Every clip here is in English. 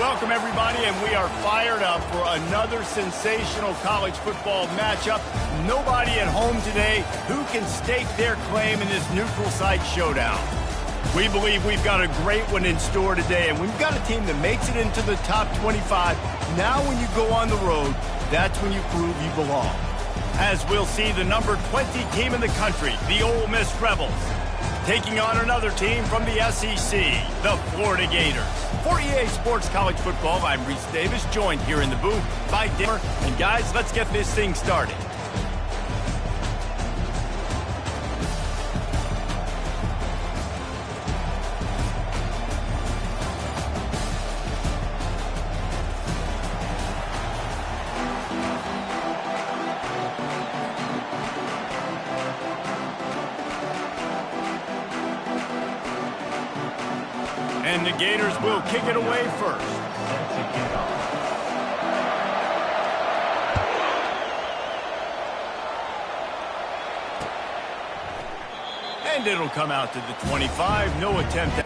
Welcome, everybody, and we are fired up for another sensational college football matchup. Nobody at home today who can stake their claim in this neutral site showdown. We believe we've got a great one in store today, and we've got a team that makes it into the top 25. Now when you go on the road, that's when you prove you belong. As we'll see the number 20 team in the country, the Ole Miss Rebels, taking on another team from the SEC, the Florida Gators. For EA Sports College Football, I'm Reese Davis, joined here in the booth by Dimmer. And guys, let's get this thing started. And the Gators will kick it away first. And it'll come out to the 25. No attempt.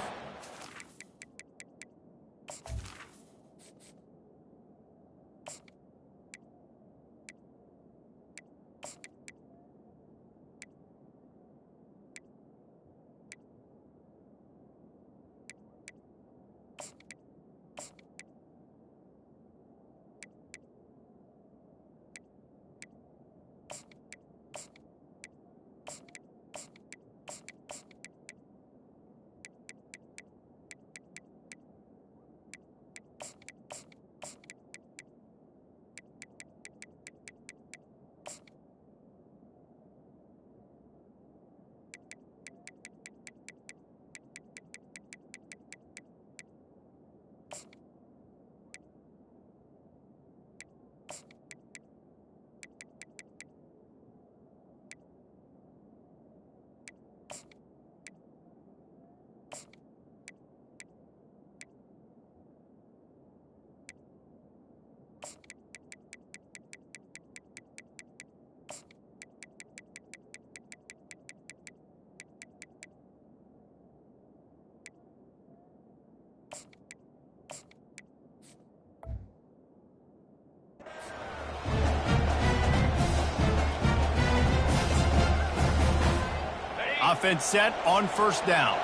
Offense set on first down.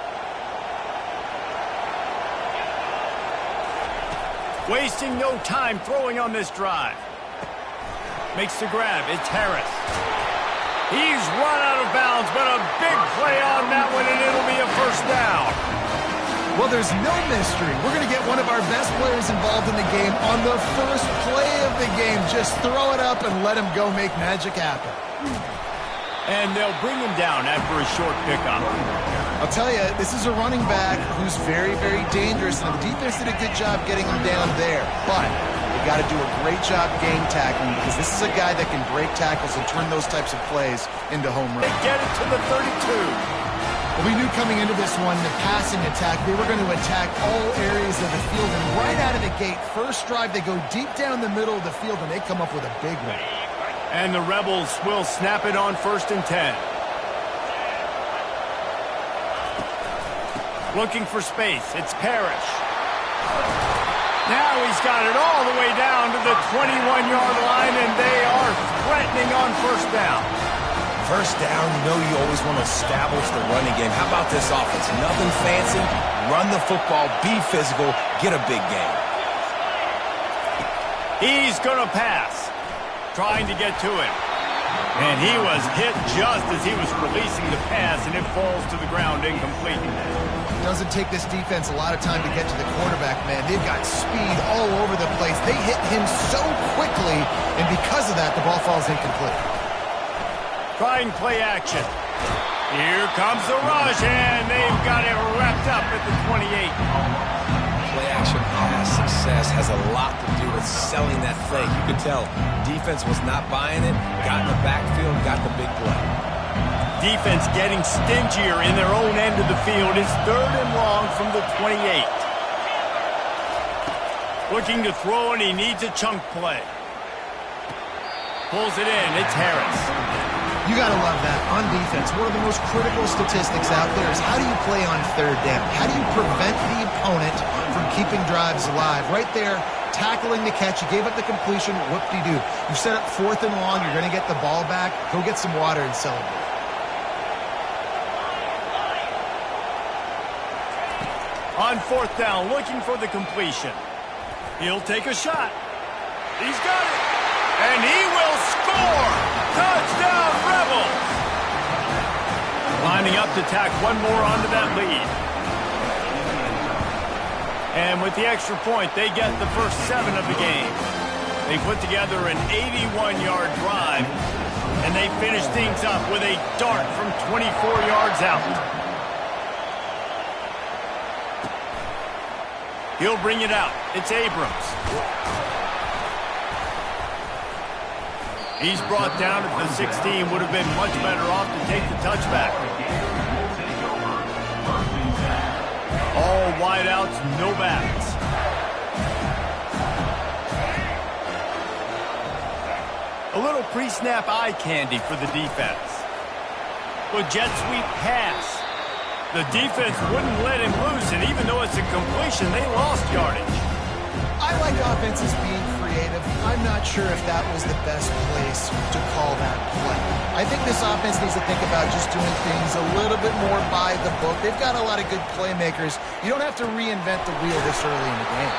Wasting no time throwing on this drive. Makes the grab. It's Harris. He's run out of bounds, but a big play on that one, and it'll be a first down. Well, there's no mystery. We're going to get one of our best players involved in the game on the first play of the game. Just throw it up and let him go make magic happen. And they'll bring him down after a short pickup. I'll tell you, this is a running back who's very, very dangerous, and the defense did a good job getting him down there. But they got to do a great job game tackling, because this is a guy that can break tackles and turn those types of plays into home runs. They get it to the 32. Well, we knew coming into this one, the passing attack, they were going to attack all areas of the field. And right out of the gate, first drive, they go deep down the middle of the field, and they come up with a big one. And the Rebels will snap it on 1st and 10. Looking for space. It's Parrish. Now he's got it all the way down to the 21-yard line, and they are threatening on first down. First down, you always want to establish the running game. How about this offense? Nothing fancy. Run the football, be physical, get a big gain. He's going to pass. Trying to get to him. And he was hit just as he was releasing the pass, and it falls to the ground incomplete. It doesn't take this defense a lot of time to get to the quarterback, man. They've got speed all over the place. They hit him so quickly, and because of that, the ball falls incomplete. Trying play action. Here comes the rush, and they've got it wrapped up at the 28. Play-action pass success has a lot to do with selling that play. You could tell defense was not buying it, got in the backfield, got the big play. Defense getting stingier in their own end of the field. It's 3rd and long from the 28. Looking to throw, and he needs a chunk play. Pulls it in. It's Harris. You got to love that. On defense, one of the most critical statistics out there is how do you play on third down? How do you prevent the opponent from keeping drives alive? Right there, tackling the catch. You gave up the completion. Whoop-de-doo. You set up 4th and long. You're going to get the ball back. Go get some water and celebrate. On 4th down, looking for the completion. He'll take a shot. He's got it. And he will score! Touchdown, Rebels! Lining up to tack one more onto that lead. And with the extra point, they get the first 7 of the game. They put together an 81-yard drive, and they finish things up with a dart from 24 yards out. He'll bring it out. It's Abrams. He's brought down at the 16. Would have been much better off to take the touchback. All wideouts, no backs. A little pre-snap eye candy for the defense. With jet sweep pass. The defense wouldn't let him loose, and even though it's a completion, they lost yardage. I like offenses being creative. I'm not sure if that was the best place to call that play. I think this offense needs to think about just doing things a little bit more by the book. They've got a lot of good playmakers. You don't have to reinvent the wheel this early in the game.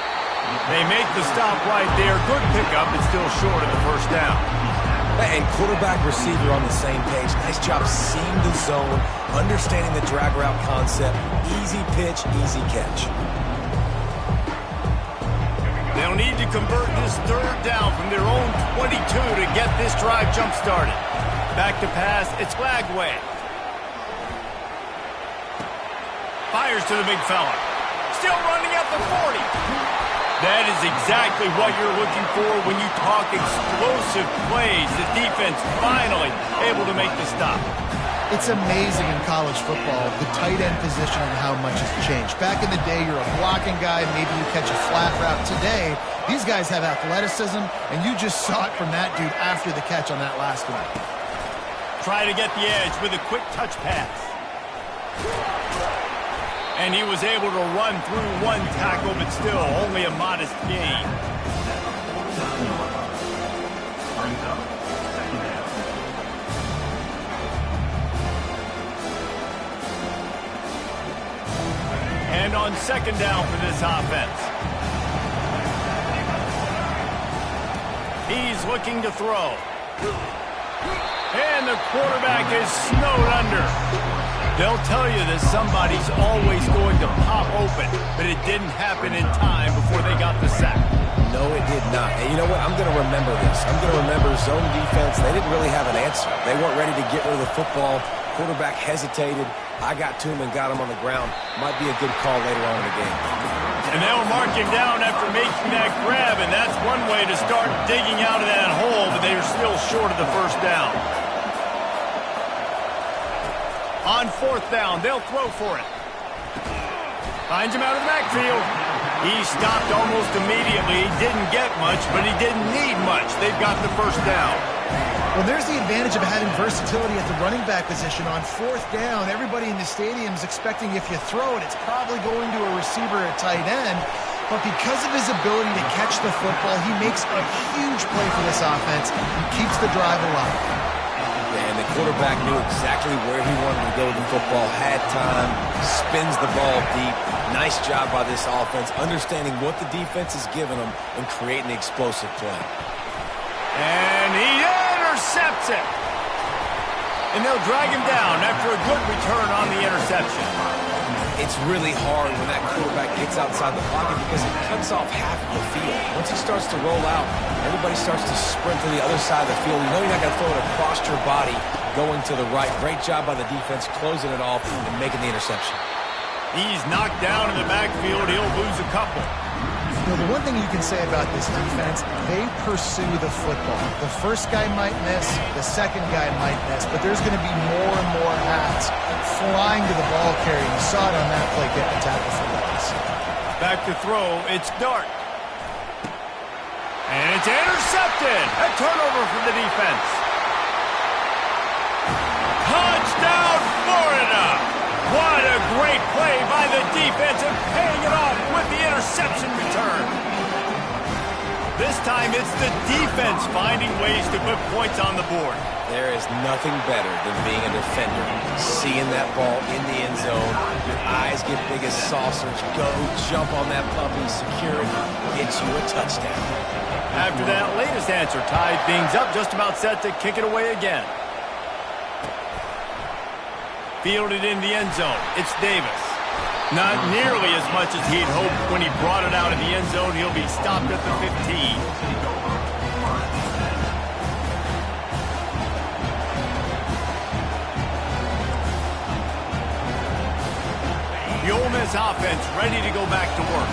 They make the stop right there. Good pickup, but still short of the first down. And quarterback, receiver on the same page. Nice job seeing the zone, understanding the drag route concept. Easy pitch, easy catch. They'll need to convert this 3rd down from their own 22 to get this drive jump-started. Back to pass, it's Lagway. Fires to the big fella. Still running at the 40. That is exactly what you're looking for when you talk explosive plays. The defense finally able to make the stop. It's amazing in college football, the tight end position and how much has changed. Back in the day, you're a blocking guy, maybe you catch a flat route. Today, these guys have athleticism, and you just saw it from that dude after the catch on that last one. Try to get the edge with a quick touch pass. And he was able to run through one tackle, but still only a modest gain. And on 2nd down for this offense. He's looking to throw. And the quarterback is snowed under. They'll tell you that somebody's always going to pop open, but it didn't happen in time before they got the sack. No, it did not. And you know what? I'm going to remember this. I'm going to remember zone defense. They didn't really have an answer. They weren't ready to get rid of the football. Quarterback hesitated. I got to him and got him on the ground. Might be a good call later on in the game. And they'll mark him down after making that grab, and that's one way to start digging out of that hole, but they are still short of the first down. On 4th down, they'll throw for it. Finds him out of the backfield. He stopped almost immediately. He didn't get much, but he didn't need much. They've got the first down. Well, there's the advantage of having versatility at the running back position. On 4th down, everybody in the stadium is expecting if you throw it, it's probably going to a receiver at tight end. But because of his ability to catch the football, he makes a huge play for this offense and keeps the drive alive. And the quarterback knew exactly where he wanted to go with the football, had time, spins the ball deep. Nice job by this offense, understanding what the defense is giving them and creating the explosive play. And he intercepts it. And they'll drag him down after a good return on the interception. It's really hard when that quarterback gets outside the pocket because it cuts off half of the field. Once he starts to roll out, everybody starts to sprint to the other side of the field. You know you're not going to throw it across your body going to the right. Great job by the defense closing it off and making the interception. He's knocked down in the backfield. He'll lose a couple. You know, the one thing you can say about this defense, they pursue the football. The first guy might miss, the second guy might miss, but there's going to be more and more hats flying to the ball carrier. You saw it on that play get the tackle for loss. Back to throw, it's Dart. And it's intercepted. A turnover for the defense. play by the defense and paying it off with the interception return. This time it's the defense finding ways to put points on the board. There is nothing better than being a defender. Seeing that ball in the end zone, your eyes get big as saucers. Go, jump on that puppy, secure it, get you a touchdown. After that latest answer, tied things up, just about set to kick it away again. Fielded in the end zone, it's Davis. Not nearly as much as he'd hoped when he brought it out of the end zone. He'll be stopped at the 15. The Ole Miss offense ready to go back to work.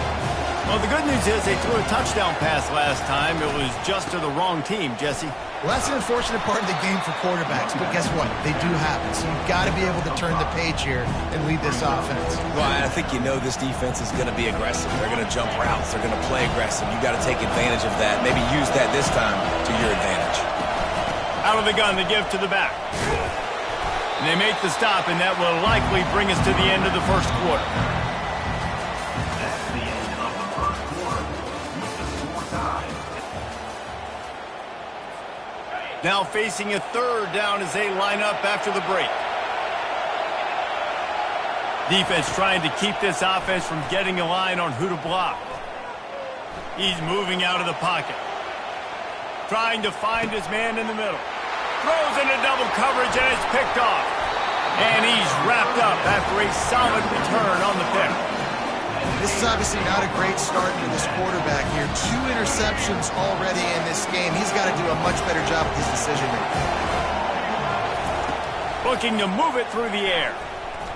Well, the good news is they threw a touchdown pass last time. It was just to the wrong team, Jesse. Well, that's an unfortunate part of the game for quarterbacks, but guess what? They do happen, so you've got to be able to turn the page here and lead this offense. Well, I think you know this defense is going to be aggressive. They're going to jump routes. They're going to play aggressive. You've got to take advantage of that. Maybe use that this time to your advantage. Out of the gun, they give to the back. And they make the stop, and that will likely bring us to the end of the first quarter. Now facing a third down as they line up after the break. Defense trying to keep this offense from getting a line on who to block. He's moving out of the pocket. Trying to find his man in the middle. Throws into double coverage and it's picked off. And he's wrapped up after a solid return on the pick. This is obviously not a great start for this quarterback here. 2 interceptions already in this game. He's got to do a much better job with his decision-making. Looking to move it through the air.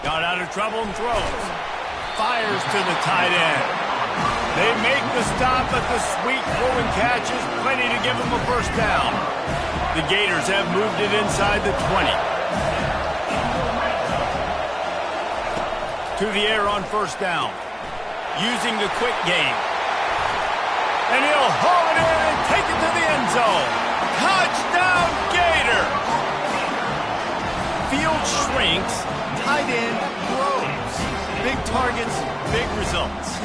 Got out of trouble and throws. Fires to the tight end. They make the stop, but the sweet throw and catch is plenty to give them a first down. The Gators have moved it inside the 20. To the air on first down. Using the quick game. And he'll haul it in and take it to the end zone. Touchdown, Gator! Field shrinks, tight end grows. Big targets, big results.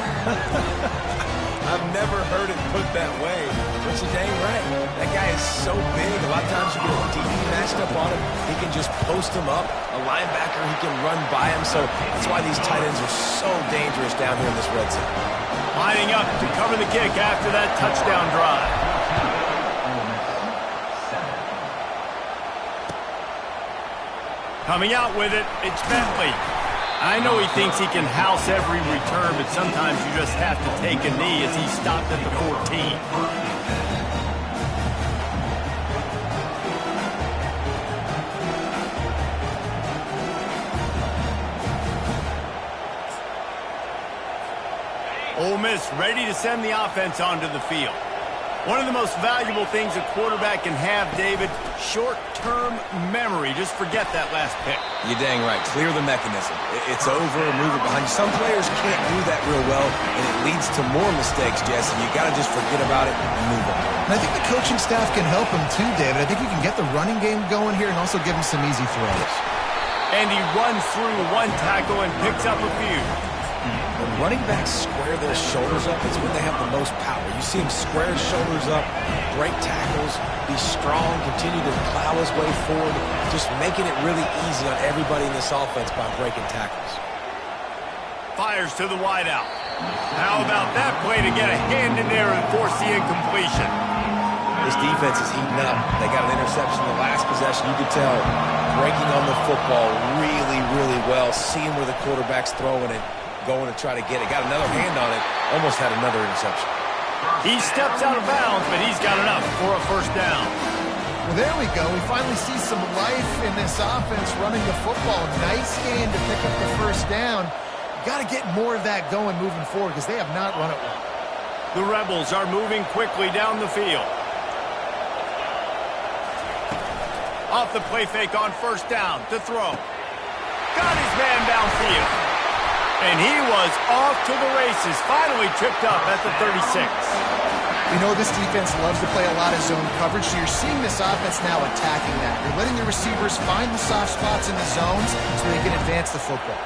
I've never heard it put that way, but you're dang right. That guy is so big. A lot of times you get a DB matched up on him. He can just post him up. A linebacker, he can run by him. So that's why these tight ends are so dangerous down here in this red zone. Lining up to cover the kick after that touchdown drive. Coming out with it, it's Bentley. I know he thinks he can house every return, but sometimes you just have to take a knee as he stopped at the 14. Ole Miss ready to send the offense onto the field. One of the most valuable things a quarterback can have, David, short-term memory. Just forget that last pick. You're dang right. Clear the mechanism. It's over, move it behind you. Some players can't do that real well, and it leads to more mistakes, Jesse. You got to just forget about it and move on. And I think the coaching staff can help him too, David. I think we can get the running game going here and also give him some easy throws. And he runs through one tackle and picks up a few. When running backs square their shoulders up, it's when they have the most power. You see him square his shoulders up, break tackles, be strong, continue to plow his way forward, just making it really easy on everybody in this offense by breaking tackles. Fires to the wideout. How about that play to get a hand in there and force the incompletion? This defense is heating up. They got an interception in the last possession. You could tell breaking on the football really, really well, seeing where the quarterback's throwing it, going to try to get it. Got another hand on it. Almost had another interception. He steps out of bounds, but he's got enough for a first down. Well, there we go. We finally see some life in this offense running the football. Nice game to pick up the first down. Got to get more of that going moving forward because they have not run it well. The Rebels are moving quickly down the field. Off the play fake on first down to throw. Got his man downfield. And he was off to the races, finally tripped up at the 36. You know, this defense loves to play a lot of zone coverage, so you're seeing this offense now attacking that. You're letting the receivers find the soft spots in the zones so they can advance the football.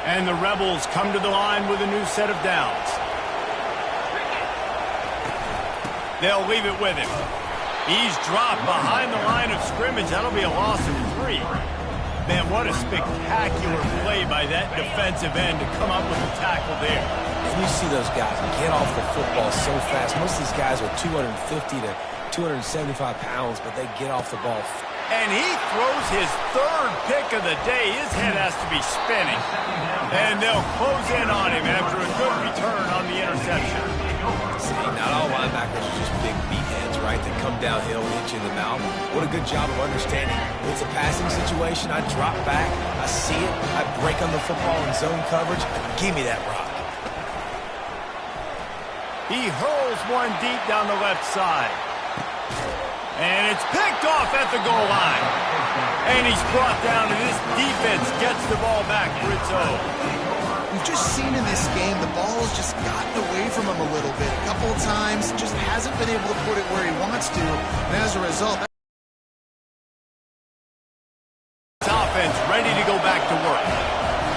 And the Rebels come to the line with a new set of downs. They'll leave it with him. He's dropped behind the line of scrimmage. That'll be a loss of 3. Man, what a spectacular play by that defensive end to come up with a tackle there. You see those guys get off the football so fast. Most of these guys are 250 to 275 pounds, but they get off the ball. And he throws his 3rd pick of the day. His head has to be spinning. And they'll close in on him after a good return on the interception. See, not all linebackers are just big meatheads, right? They come downhill and hit you in the mouth. What a good job of understanding. When it's a passing situation, I drop back, I see it, I break on the football in zone coverage. Give me that rock. He hurls one deep down the left side. And it's picked off at the goal line. And he's brought down, and this defense gets the ball back for its own. We've just seen in this game the ball has just gotten away from him a little bit. A couple of times, just hasn't been able to put it where he wants to. And as a result, this offense ready to go back to work.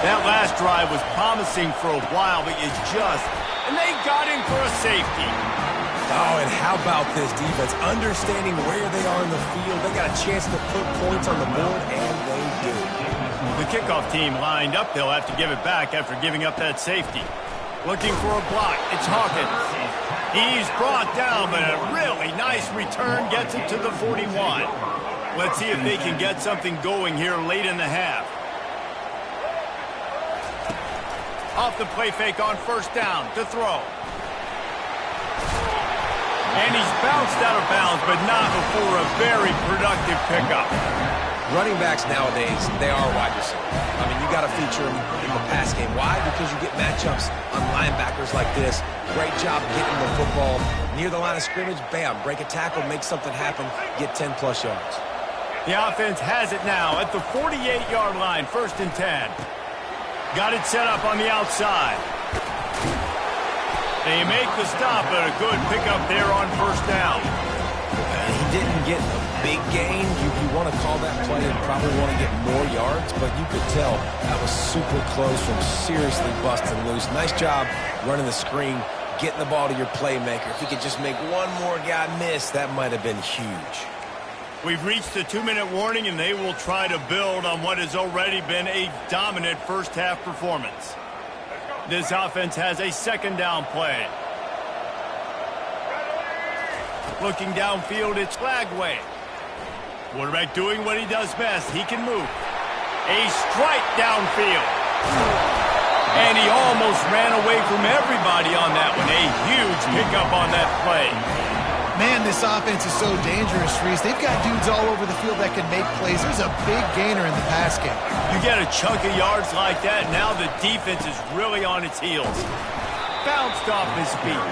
That last drive was promising for a while, but and they got him for a safety. Oh, and how about this defense? Understanding where they are in the field. They got a chance to put points on the board, and they do. The kickoff team lined up. They'll have to give it back after giving up that safety. Looking for a block. It's Hawkins. He's brought down, but a really nice return gets it to the 41. Let's see if they can get something going here late in the half. Off the play fake on 1st down to throw. And he's bounced out of bounds, but not before a very productive pickup. Running backs nowadays, they are wide receivers. I mean, you got to feature them in the pass game. Why? Because you get matchups on linebackers like this. Great job getting the football near the line of scrimmage. Bam, break a tackle, make something happen, get 10-plus yards. The offense has it now at the 48-yard line, 1st and 10. Got it set up on the outside. They make the stop, but a good pickup there on 1st down. He didn't get a big gain. You want to call that play and probably want to get more yards, but you could tell that was super close from seriously busting loose. Nice job running the screen, getting the ball to your playmaker. If he could just make one more guy miss, that might have been huge. We've reached the 2-minute warning, and they will try to build on what has already been a dominant first-half performance. This offense has a 2nd down play. Looking downfield, it's Flagway. Quarterback doing what he does best. He can move. A strike downfield. And he almost ran away from everybody on that one. A huge pickup on that play. man, this offense is so dangerous, Reese. They've got dudes all over the field that can make plays. There's a big gainer in the pass game. You get a chunk of yards like that, now the defense is really on its heels. Bounced off his feet.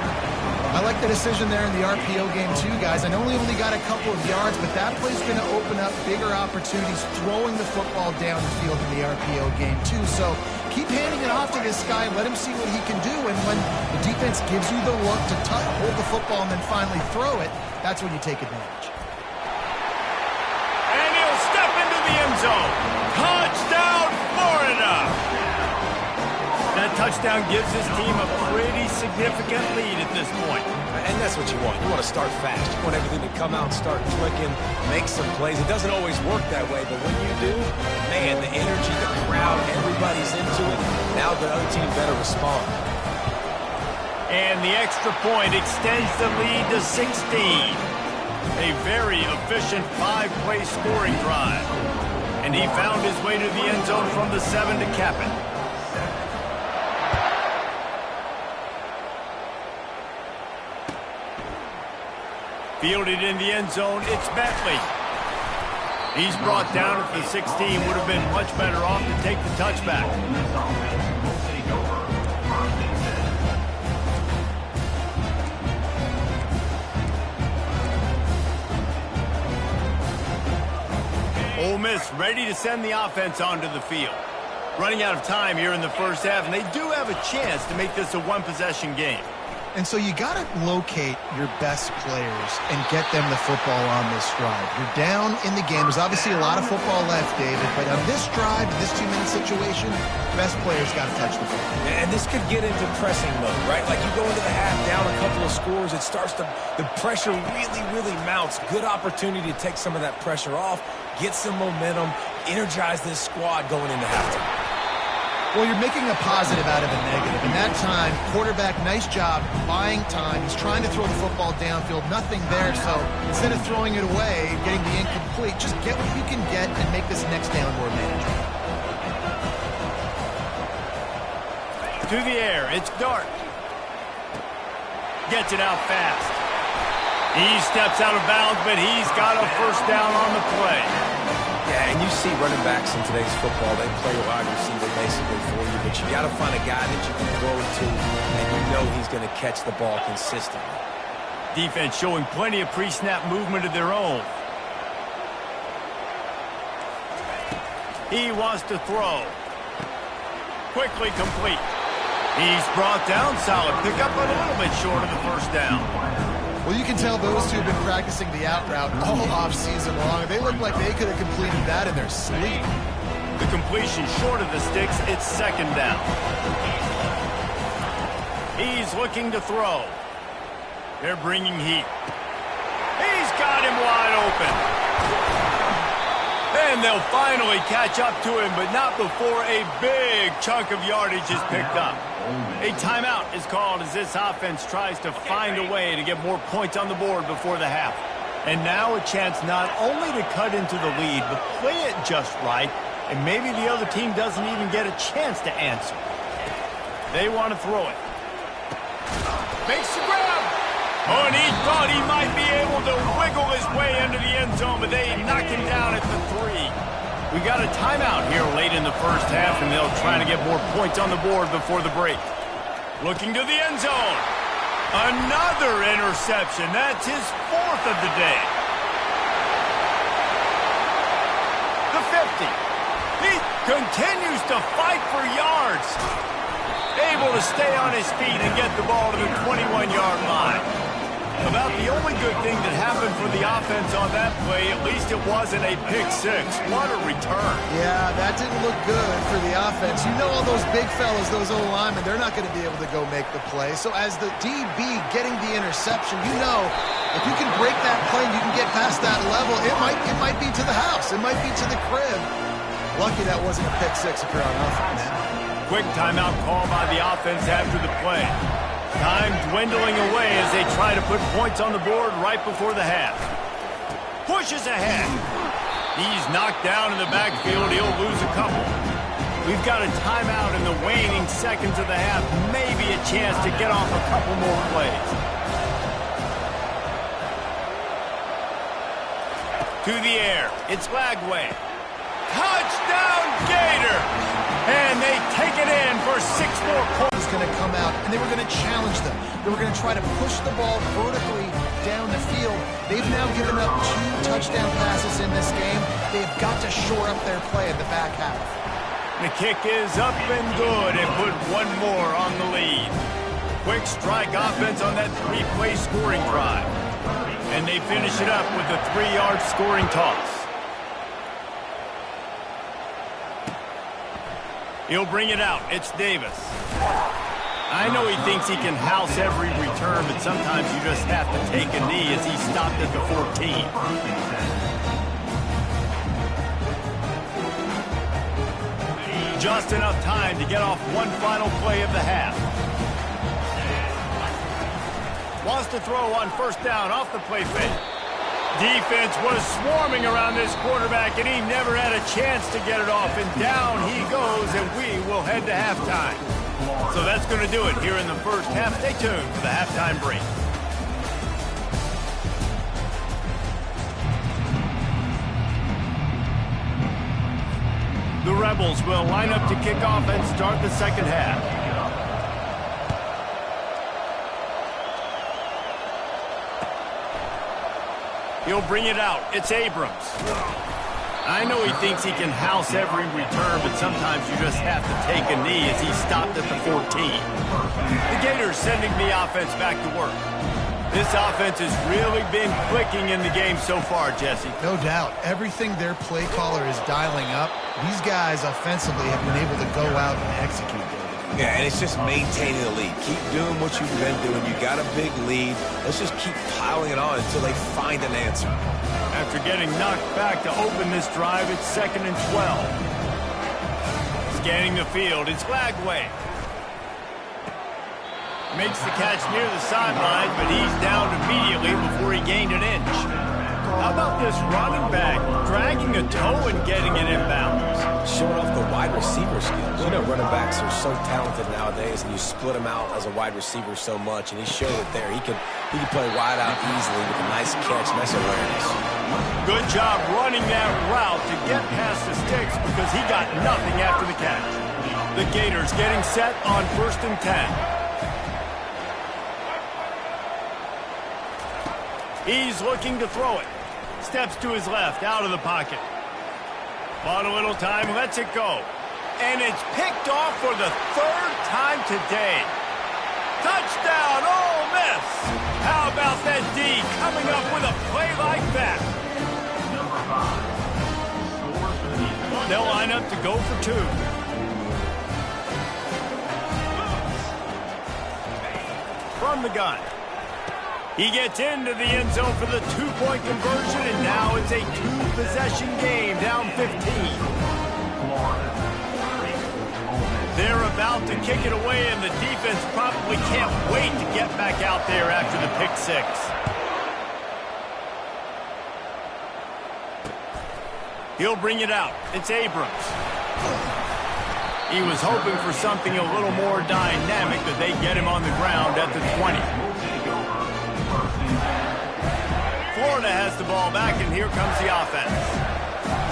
I like the decision there in the RPO game too, guys. I know he only got a couple of yards, but that play's going to open up bigger opportunities throwing the football down the field in the RPO game too. So keep handing it off to this guy. Let him see what he can do. And when the defense gives you the look to hold the football and then finally throw it, that's when you take advantage. And he'll step into the end zone. Touchdown, Florida! That touchdown gives his team a pretty significant lead at this point. And that's what you want. You want to start fast. You want everything to come out, start clicking, make some plays. It doesn't always work that way, but when you do, man, the energy, the crowd, everybody's into it. Now the other team better respond. And the extra point extends the lead to 16. A very efficient 5-play scoring drive. And he found his way to the end zone from the 7 to cap it. Fielded in the end zone, it's Bentley. He's brought down at the 16. Would have been much better off to take the touchback. Ole Miss ready to send the offense onto the field. Running out of time here in the first half, and they do have a chance to make this a one-possession game. And so you got to locate your best players and get them the football on this drive. You're down in the game. There's obviously a lot of football left, David, but on this drive, this 2-minute situation, best players got to touch the football. And this could get into pressing mode, right? Like you go into the half down a couple of scores, it starts to, the pressure really mounts. Good opportunity to take some of that pressure off, get some momentum, energize this squad going into halftime. Well, you're making a positive out of a negative. In that time, quarterback, nice job buying time. He's trying to throw the football downfield. Nothing there, so instead of throwing it away, getting the incomplete, just get what you can get and make this next down more manageable. To the air, it's Dart. Gets it out fast. He steps out of bounds, but he's got a first down on the play. Yeah, and you see running backs in today's football, they play wide receiver basically for you, but you got to find a guy that you can throw it to, and you know he's going to catch the ball consistently. Defense showing plenty of pre-snap movement of their own. He wants to throw. Quickly complete. He's brought down, solid pickup, but a little bit short of the first down. Well, you can tell those two have been practicing the out route all off-season long. They look like they could have completed that in their sleep. The completion short of the sticks, it's second down. He's looking to throw. They're bringing heat. He's got him wide open. And they'll finally catch up to him, but not before a big chunk of yardage is picked up. A timeout is called as this offense tries to find a way to get more points on the board before the half. And now a chance not only to cut into the lead, but play it just right, and maybe the other team doesn't even get a chance to answer. They want to throw it. Makes the grab. Oh, and he thought he might be able to wiggle his way into the end zone, but they knocked him down at the 3. We got a timeout here late in the first half, and they'll try to get more points on the board before the break. Looking to the end zone. Another interception. That's his 4th of the day. The 50. He continues to fight for yards. Able to stay on his feet and get the ball to the 21-yard line. About the only good thing that happened for the offense on that play, at least it wasn't a pick 6. What a return. Yeah, that didn't look good for the offense. You know all those big fellas, those O-linemen, they're not going to be able to go make the play. So as the DB getting the interception, you know if you can break that play and you can get past that level, it might be to the house. It might be to the crib. Lucky that wasn't a pick 6 if you're on offense. Quick timeout call by the offense after the play. Time dwindling away as they try to put points on the board right before the half. Pushes ahead. He's knocked down in the backfield. He'll lose a couple. We've got a timeout in the waning seconds of the half. Maybe a chance to get off a couple more plays. To the air. It's Lagway. Touchdown Gators! And they take it in for 6 more points. Going to come out, and they were going to challenge them. They were going to try to push the ball vertically down the field. They've now given up 2 touchdown passes in this game. They've got to shore up their play in the back half. The kick is up and good, and put 1 more on the lead. Quick strike offense on that 3-play scoring drive. And they finish it up with a 3-yard scoring toss. He'll bring it out. It's Davis. I know he thinks he can house every return, but sometimes you just have to take a knee as he stopped at the 14. Just enough time to get off one final play of the half. Wants to throw on first down off the play fake. Defense was swarming around this quarterback, and he never had a chance to get it off. And down he goes, and we will head to halftime. So that's going to do it here in the first half. Stay tuned for the halftime break. The Rebels will line up to kick off and start the second half. He'll bring it out. It's Abrams. I know he thinks he can house every return, but sometimes you just have to take a knee as he stopped at the 14. The Gators sending the offense back to work. This offense has really been clicking in the game so far, Jesse. No doubt. Everything their play caller is dialing up, these guys offensively have been able to go out and execute. Yeah, and it's just maintaining the lead. Keep doing what you've been doing. You got a big lead. Let's just keep piling it on until they find an answer. After getting knocked back to open this drive, it's 2nd and 12. Scanning the field, it's Lagway. Makes the catch near the sideline, but he's down immediately before he gained an inch. How about this running back dragging a toe and getting it inbounds? Showing off the wide receiver skills. You know, running backs are so talented nowadays, and you split them out as a wide receiver so much, and he showed it there. He could play wide out easily with a nice catch, nice awareness. Good job running that route to get past the sticks because he got nothing after the catch. The Gators getting set on 1st and 10. He's looking to throw it. Steps to his left, out of the pocket. Bought a little time, lets it go. And it's picked off for the 3rd time today. Touchdown, Ole Miss! How about that D coming up with a play like that? They'll line up to go for 2. From the gun. He gets into the end zone for the 2-point conversion, and now it's a 2-possession game, down 15. They're about to kick it away, and the defense probably can't wait to get back out there after the pick 6. He'll bring it out. It's Abrams. He was hoping for something a little more dynamic, but they get him on the ground at the 20. Florida has the ball back, and here comes the offense.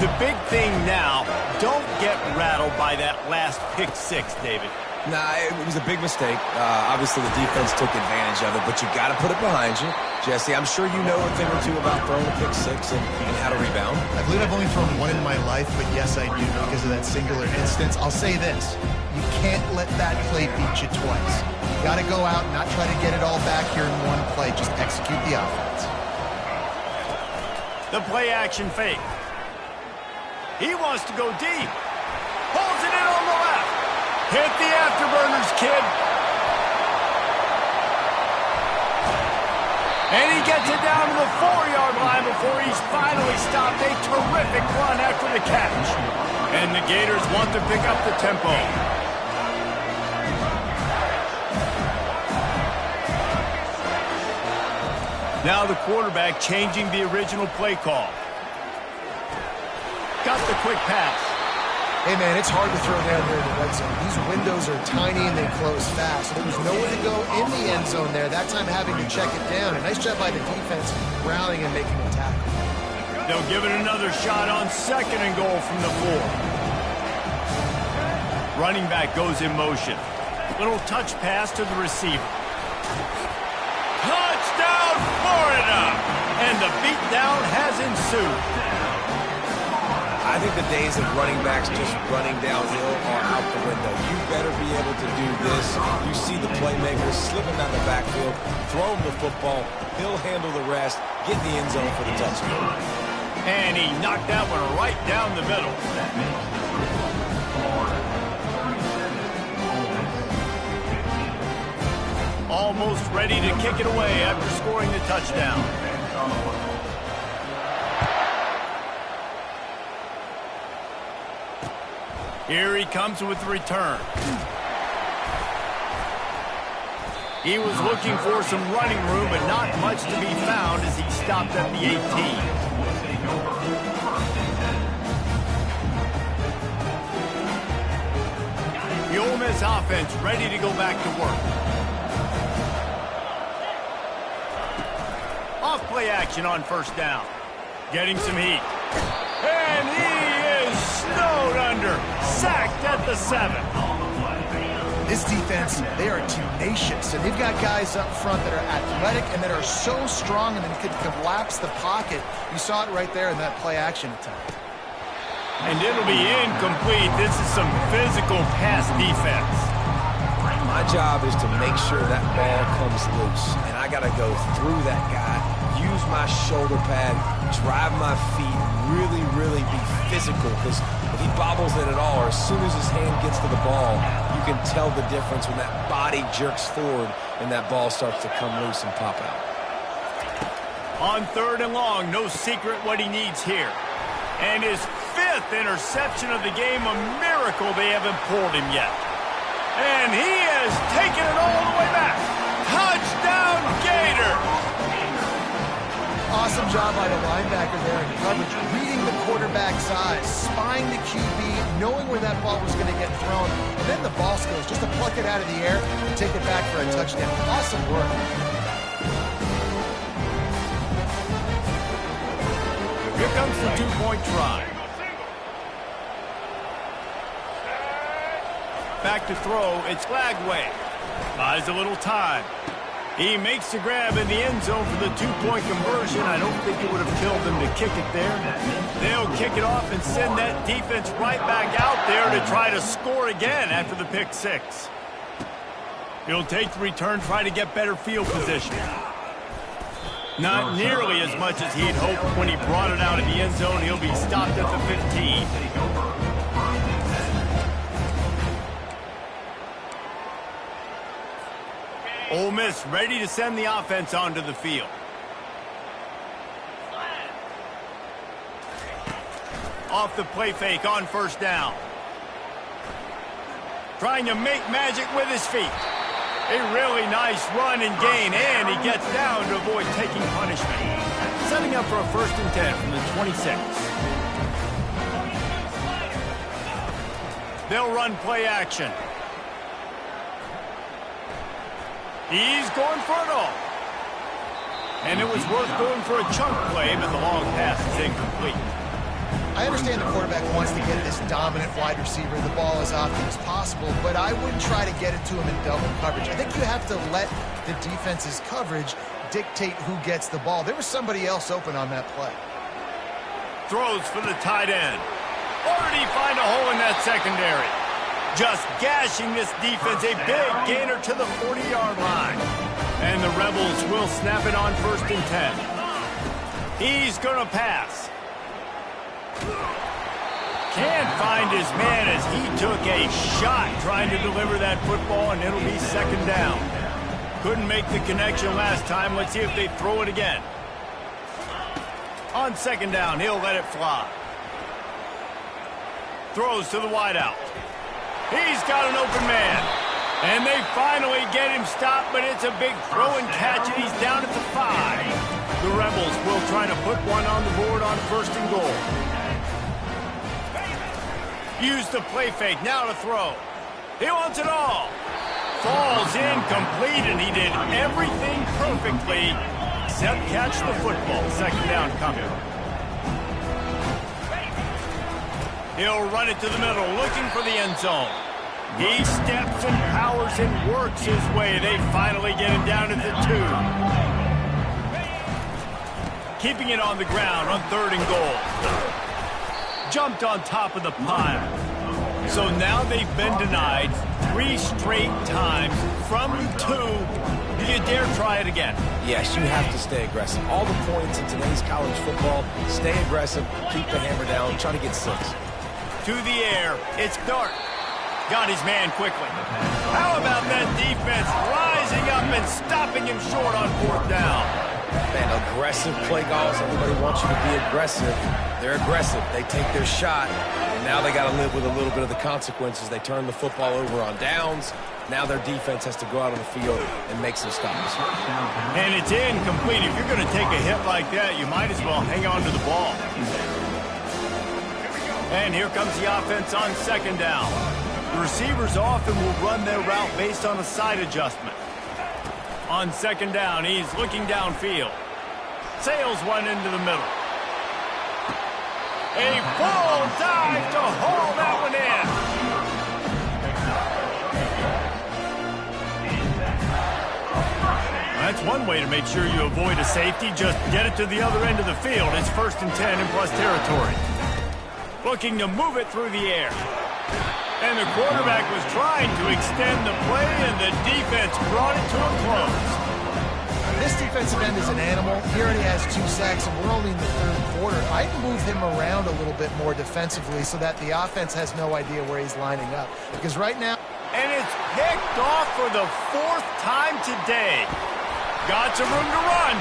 The big thing now, don't get rattled by that last pick 6, David. Nah, it was a big mistake. Obviously, the defense took advantage of it, but you got to put it behind you. Jesse, I'm sure you know a thing or two about throwing a pick 6 and how to rebound. I believe I've only thrown one in my life, but yes, I do because of that singular instance. I'll say this. You can't let that play beat you twice. You got to go out and not try to get it all back here in one play. Just execute the offense. The play-action fake. He wants to go deep. Holds it in on the left. Hit the afterburners, kid. And he gets it down to the 4-yard line before he's finally stopped. A terrific run after the catch. And the Gators want to pick up the tempo. Now the quarterback changing the original play call. Got the quick pass. Hey, man, it's hard to throw down there in the red zone. These windows are tiny and they close fast. So there was nowhere to go in the end zone there. That time having to check it down. A nice job by the defense rallying and making a tackle. They'll give it another shot on 2nd and goal from the 4. Running back goes in motion. Little touch pass to the receiver. Touchdown, Florida! And the beatdown has ensued. I think the days of running backs just running downhill are out the window. You better be able to do this. You see the playmaker slipping down the backfield, throw him the football, he'll handle the rest, get in the end zone for the touchdown. And he knocked that one right down the middle. Almost ready to kick it away after scoring the touchdown. Here he comes with the return. He was looking for some running room, but not much to be found as he stopped at the 18. The Ole Miss offense ready to go back to work. Off play action on 1st down. Getting some heat. And he is snowed under. Sacked at the 7. This defense, they are tenacious, and they've got guys up front that are athletic and that are so strong and that can collapse the pocket. You saw it right there in that play action attempt. And it'll be incomplete. This is some physical pass defense. My job is to make sure that ball comes loose, and I got to go through that guy, use my shoulder pad, drive my feet, really be physical, because if he bobbles it at all, or as soon as his hand gets to the ball, you can tell the difference when that body jerks forward and that ball starts to come loose and pop out. On 3rd and long, no secret what he needs here. And his 5th interception of the game, a miracle they haven't pulled him yet. And he has taken it all the way back. Touchdown, Gator! Awesome job by the linebacker there in coverage, reading the quarterback's eyes, spying the QB, knowing where that ball was going to get thrown, and then the ball skills just to pluck it out of the air and take it back for a touchdown. Awesome work. Here comes the 2-point try. Back to throw, it's Flagway. Buys a little time. He makes the grab in the end zone for the 2-point conversion. I don't think it would have killed them to kick it there. They'll kick it off and send that defense right back out there to try to score again after the pick 6. He'll take the return, try to get better field position. Not nearly as much as he'd hoped when he brought it out of the end zone. He'll be stopped at the 15. Ole Miss ready to send the offense onto the field. Off the play fake on 1st down. Trying to make magic with his feet. A really nice run and gain, and he gets down to avoid taking punishment. Setting up for a 1st and 10 from the 26. They'll run play action. He's going for it all. And it was worth going for a chunk play, but the long pass is incomplete. I understand the quarterback wants to get this dominant wide receiver the ball as often as possible, but I wouldn't try to get it to him in double coverage. I think you have to let the defense's coverage dictate who gets the ball. There was somebody else open on that play. Throws for the tight end. Or did he find a hole in that secondary? Just gashing this defense, a big gainer to the 40-yard line. And the Rebels will snap it on 1st and 10. He's going to pass. Can't find his man as he took a shot trying to deliver that football, and it'll be 2nd down. Couldn't make the connection last time. Let's see if they throw it again. On 2nd down, he'll let it fly. Throws to the wideout. He's got an open man. And they finally get him stopped, but it's a big throw and catch, and he's down at the 5. The Rebels will try to put one on the board on 1st and goal. Use the play fake, now to throw. He wants it all. Falls incomplete, and he did everything perfectly except catch the football. 2nd down coming. He'll run it to the middle, looking for the end zone. He steps and powers and works his way. They finally get him down at the 2. Keeping it on the ground on 3rd and goal. Jumped on top of the pile. So now they've been denied 3 straight times from 2. Do you dare try it again? Yes, you have to stay aggressive. All the points in today's college football, stay aggressive, keep the hammer down, try to get 6. To the air, it's Dart. Got his man quickly. How about that defense rising up and stopping him short on 4th down? Man, aggressive play calls. Everybody wants you to be aggressive. They're aggressive. They take their shot, and now they got to live with a little bit of the consequences. They turn the football over on downs. Now their defense has to go out on the field and make some stops. And it's incomplete. If you're going to take a hit like that, you might as well hang on to the ball. And here comes the offense on 2nd down. The receivers often will run their route based on a side adjustment. On 2nd down, he's looking downfield. Sails one into the middle. A full dive to haul that one in. That's one way to make sure you avoid a safety. Just get it to the other end of the field. It's 1st and 10 in plus territory. Looking to move it through the air. And the quarterback was trying to extend the play, and the defense brought it to a close. This defensive end is an animal. He already has 2 sacks, and we're only in the 3rd quarter. I'd move him around a little bit more defensively so that the offense has no idea where he's lining up. Because right now... And it's picked off for the 4th time today. Got some room to run.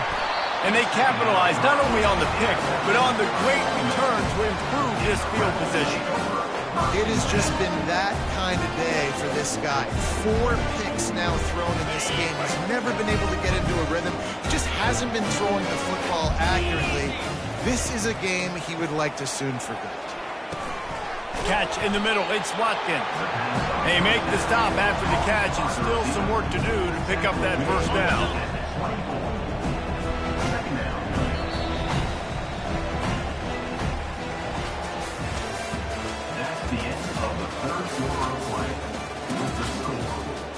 And they capitalized not only on the pick, but on the great return to improve his field position. It has just been that kind of day for this guy. 4 picks now thrown in this game. He's never been able to get into a rhythm. He just hasn't been throwing the football accurately. This is a game he would like to soon forget. Catch in the middle. It's Watkins. They make the stop after the catch, and still some work to do to pick up that first down.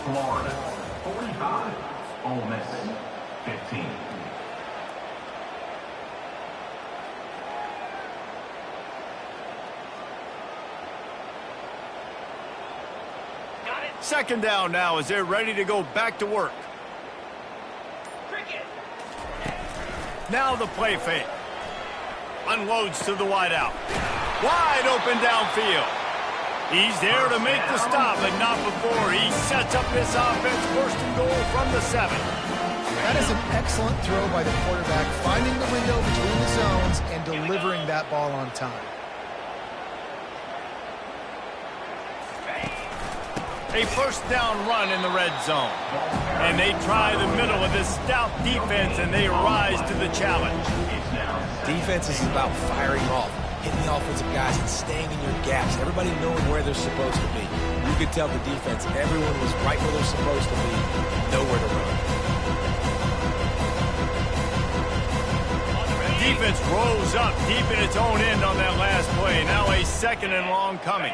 Florida 45, Ole Miss 15. Second down now as they're ready to go back to work. Now the play fake. Unloads to the wideout. Wide open downfield. He's there to make the stop, but not before he sets up this offense. First and goal from the 7. That is an excellent throw by the quarterback, finding the window between the zones and delivering that ball on time. A first down run in the red zone. And they try the middle of this stout defense, and they rise to the challenge. Defense is about firing off, hitting the offensive guys and staying in your gaps. Everybody knowing where they're supposed to be. You could tell the defense, everyone was right where they're supposed to be, nowhere to run. Defense rolls up deep in its own end on that last play. Now a 2nd and long coming.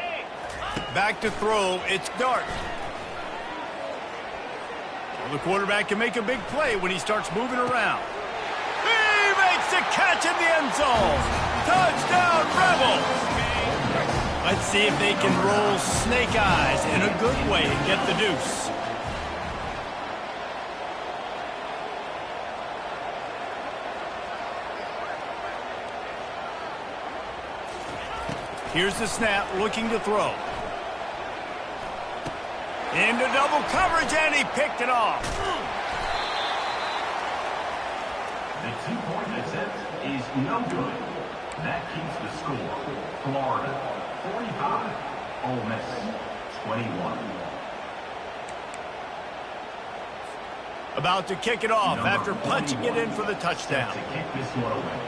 Back to throw, it's Dart. Well, the quarterback can make a big play when he starts moving around. He makes the catch in the end zone. Touchdown, Rebels! Let's see if they can roll snake eyes in a good way and get the deuce. Here's the snap, looking to throw. Into double coverage, and he picked it off. The 2-point attempt is no good. That keeps the score. Florida 45, Ole Miss 21. About to kick it off after punching it in for the touchdown. To kick this one away.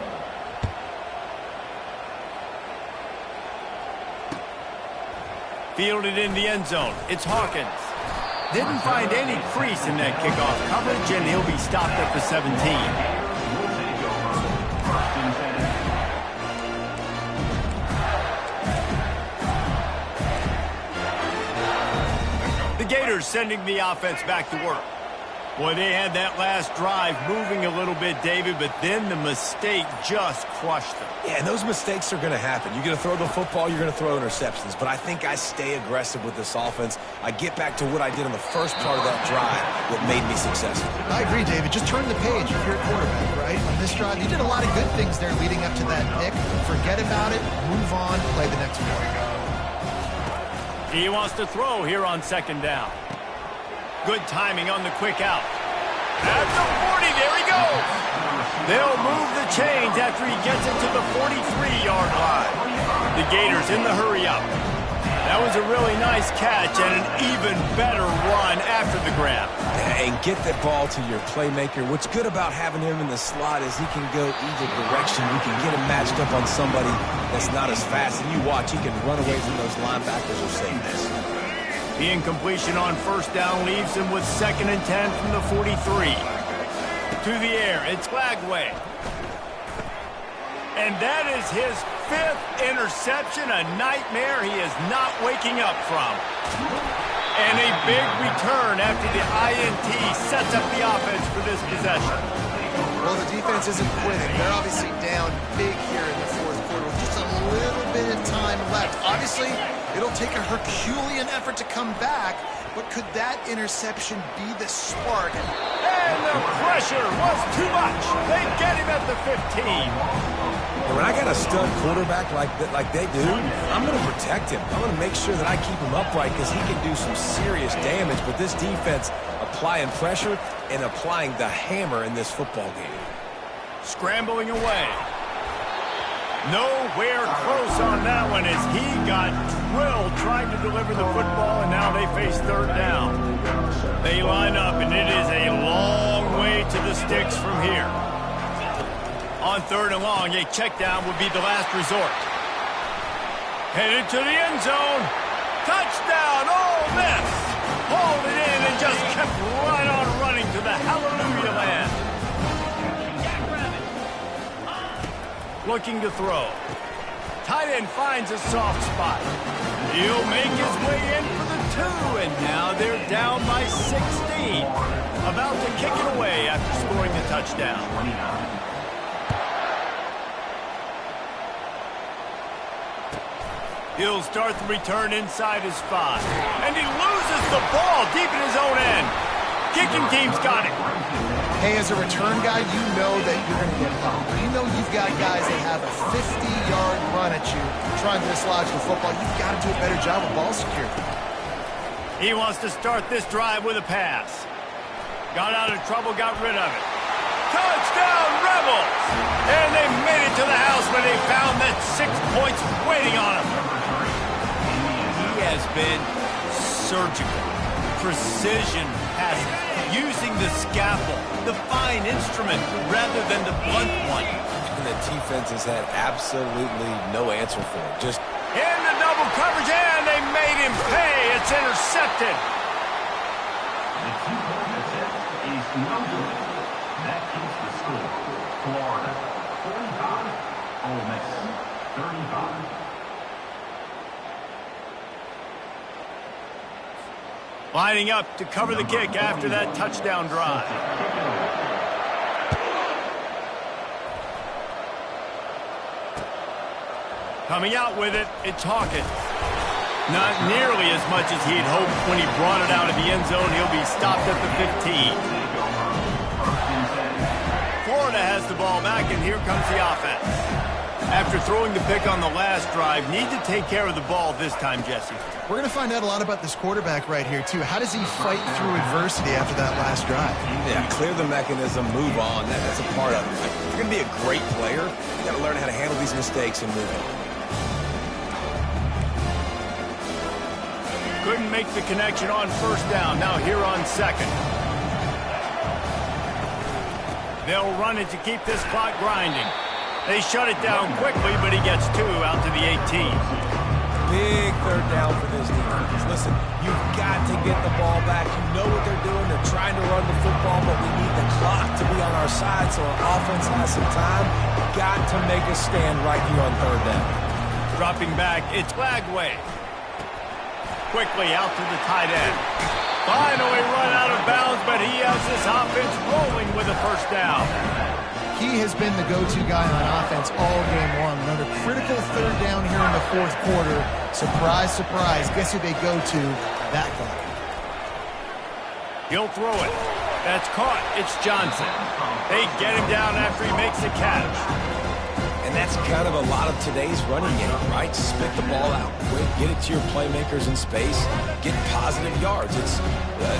Fielded in the end zone. It's Hawkins. Didn't find any crease in that kickoff coverage, and he'll be stopped at the 17. The Gators sending the offense back to work. Boy, they had that last drive moving a little bit, David, but then the mistake just crushed them. Yeah, and those mistakes are going to happen. You're going to throw the football, you're going to throw interceptions. But I think I stay aggressive with this offense. I get back to what I did on the first part of that drive that made me successful. I agree, David. Just turn the page if you're a quarterback, right? On this drive, you did a lot of good things there leading up to that pick. Forget about it, move on, play the next play. He wants to throw here on 2nd down. Good timing on the quick out. At the 40, there he goes. They'll move the chains after he gets it to the 43-yard line. The Gators in the hurry up. That was a really nice catch and an even better run after the grab. And get that ball to your playmaker. What's good about having him in the slot is he can go either direction. You can get him matched up on somebody that's not as fast. And you watch, he can run away from those linebackers or safeties. The incompletion on first down leaves him with 2nd and 10 from the 43. To the air, it's Flagway. And that is his 5th interception, a nightmare he is not waking up from. And a big return after the INT sets up the offense for this possession. Well, the defense isn't quitting. They're obviously down big here in the 4th quarter with just a little bit limited time left. Obviously, it'll take a Herculean effort to come back, but could that interception be the spark? And the pressure was too much. They get him at the 15. And when I got a stud quarterback like they do, I'm going to protect him. I'm going to make sure that I keep him upright because he can do some serious damage. But this defense applying pressure and applying the hammer in this football game. Scrambling away. Nowhere close on that one as he got drilled trying to deliver the football, and now they face third down. They line up, and it is a long way to the sticks from here. On third and long, a check down would be the last resort. Headed to the end zone. Touchdown, Ole Miss. Hauled it in and just kept right on running to the hallelujah land. Looking to throw. Tight end finds a soft spot. He'll make his way in for the 2, and now they're down by 16. About to kick it away after scoring the touchdown. He'll start the return inside his 5. And he loses the ball deep in his own end. Kicking team's got it. Hey, as a return guy, you know that you're going to get bumped. You know you've got guys that have a 50-yard run at you trying to dislodge the football. You've got to do a better job of ball security. He wants to start this drive with a pass. Got out of trouble, got rid of it. Touchdown, Rebels! And they made it to the house when they found that 6 points waiting on him. He has been surgical. Precision passing, using the scalpel, the fine instrument, rather than the blunt one. And the defense has had absolutely no answer for it. Just in the double coverage, and they made him pay. It's intercepted. The 2-point attempt is no good. That keeps the score. Florida 45, Ole Miss 35. Lining up to cover the kick after that touchdown drive. Coming out with it, it's Hawkins. Not nearly as much as he'd hoped when he brought it out of the end zone. He'll be stopped at the 15. Florida has the ball back, and here comes the offense. After throwing the pick on the last drive, need to take care of the ball this time, Jesse. We're going to find out a lot about this quarterback right here, too. How does he fight through adversity after that last drive? Yeah, clear the mechanism, move on. That's a part of it. Like, if you're going to be a great player, you got to learn how to handle these mistakes and move on. Couldn't make the connection on first down. Now here on second. They'll run it to keep this clock grinding. They shut it down quickly, but he gets 2 out to the 18. Big third down for this defense. Listen, you've got to get the ball back. You know what they're doing. They're trying to run the football, but we need the clock to be on our side so our offense has some time. Got to make a stand right here on third down. Dropping back, it's Lagway. Quickly out to the tight end. Finally run out of bounds, but he has this offense rolling with a first down. He has been the go-to guy on offense all game long. Another critical third down here in the fourth quarter. Surprise, surprise. Guess who they go to? That guy. He'll throw it. That's caught. It's Johnson. They get him down after he makes the catch. And that's kind of a lot of today's running game, right? Spit the ball out quick, get it to your playmakers in space, get positive yards. It's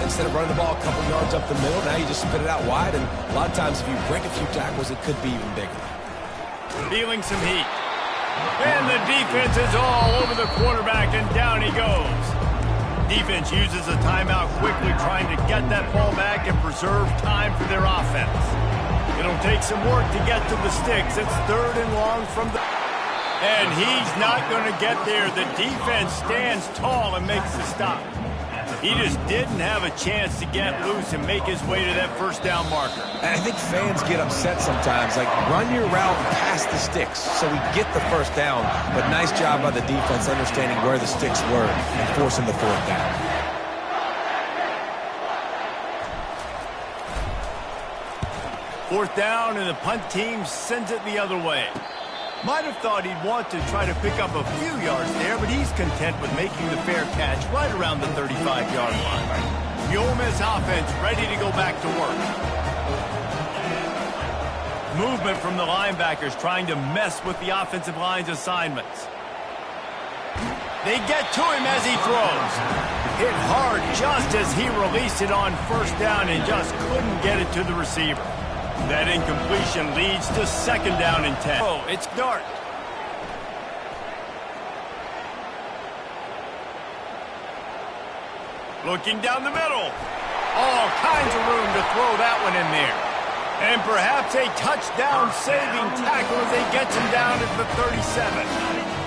instead of running the ball a couple yards up the middle, now you just spit it out wide, and a lot of times if you break a few tackles, it could be even bigger. Feeling some heat. And the defense is all over the quarterback, and down he goes. Defense uses a timeout quickly, trying to get that ball back and preserve time for their offense. It'll take some work to get to the sticks. It's third and long from the... And he's not going to get there. The defense stands tall and makes the stop. He just didn't have a chance to get loose and make his way to that first down marker. And I think fans get upset sometimes. Like, run your route past the sticks so we get the first down. But nice job by the defense understanding where the sticks were and forcing the fourth down. Fourth down, and the punt team sends it the other way. Might have thought he'd want to try to pick up a few yards there, but he's content with making the fair catch right around the 35-yard line. The Ole Miss offense ready to go back to work. Movement from the linebackers trying to mess with the offensive line's assignments. They get to him as he throws. Hit hard just as he released it on first down and just couldn't get it to the receiver. That incompletion leads to second down and 10. Oh, it's Dart. Looking down the middle. All kinds of room to throw that one in there. And perhaps a touchdown-saving tackle as he gets him down at the 37.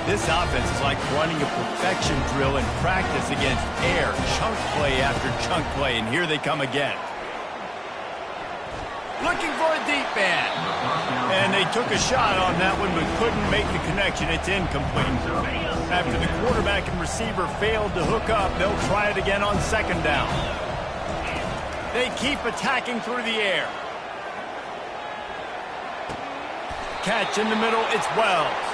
This offense is like running a perfection drill in practice against air, chunk play after chunk play, and here they come again. Looking for a deep man. And they took a shot on that one but couldn't make the connection. It's incomplete. After the quarterback and receiver failed to hook up, they'll try it again on second down. They keep attacking through the air. Catch in the middle, it's Wells.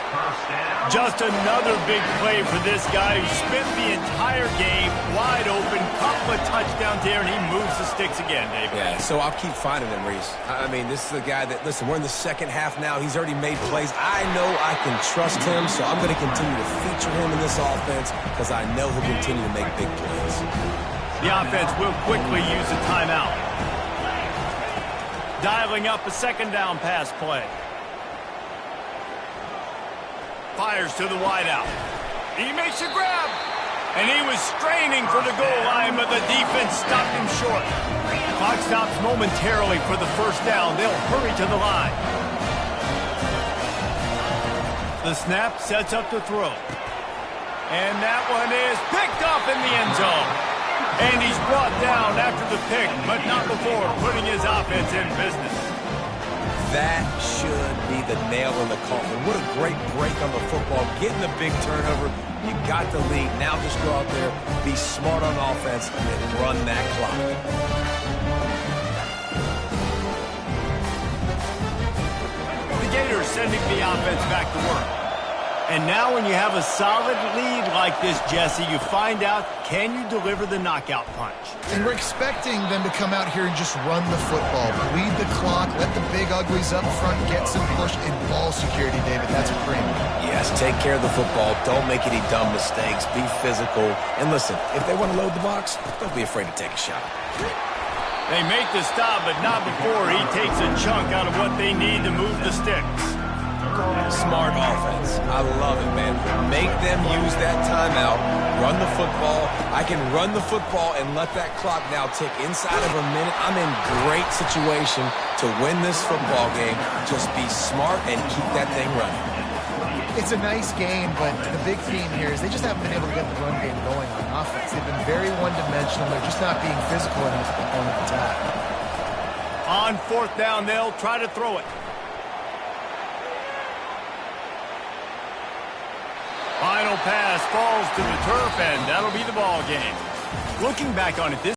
Just another big play for this guy who spent the entire game wide open, couple of touchdowns there, and he moves the sticks again, David. Yeah, so I'll keep finding him, Reese. I mean, this is a guy that, listen, we're in the second half now. He's already made plays. I know I can trust him, so I'm going to continue to feature him in this offense because I know he'll continue to make big plays. The offense will quickly use a timeout. Dialing up a second down pass play. Fires to the wideout. He makes a grab. And he was straining for the goal line, but the defense stopped him short. Clock stops momentarily for the first down. They'll hurry to the line. The snap sets up the throw. And that one is picked up in the end zone. And he's brought down after the pick, but not before putting his offense in business. That should be the nail in the coffin. What a great break on the football. Getting the big turnover. You got the lead. Now just go out there, be smart on offense, and run that clock. The Gators sending the offense back to work. And now when you have a solid lead like this, Jesse, you find out, can you deliver the knockout punch? And we're expecting them to come out here and just run the football, bleed the clock, let the big uglies up front get some push and ball security, David. That's a premium. Yes, take care of the football. Don't make any dumb mistakes. Be physical. And listen, if they want to load the box, don't be afraid to take a shot. They make the stop, but not before he takes a chunk out of what they need to move the sticks. Smart offense. I love it, man. Make them use that timeout. Run the football. I can run the football and let that clock now tick inside of a minute. I'm in great situation to win this football game. Just be smart and keep that thing running. It's a nice game, but the big theme here is they just haven't been able to get the run game going on offense. They've been very one-dimensional. They're just not being physical enough at the point of attack. On fourth down, they'll try to throw it. Final pass falls to the turf, and that'll be the ball game. Looking back on it, this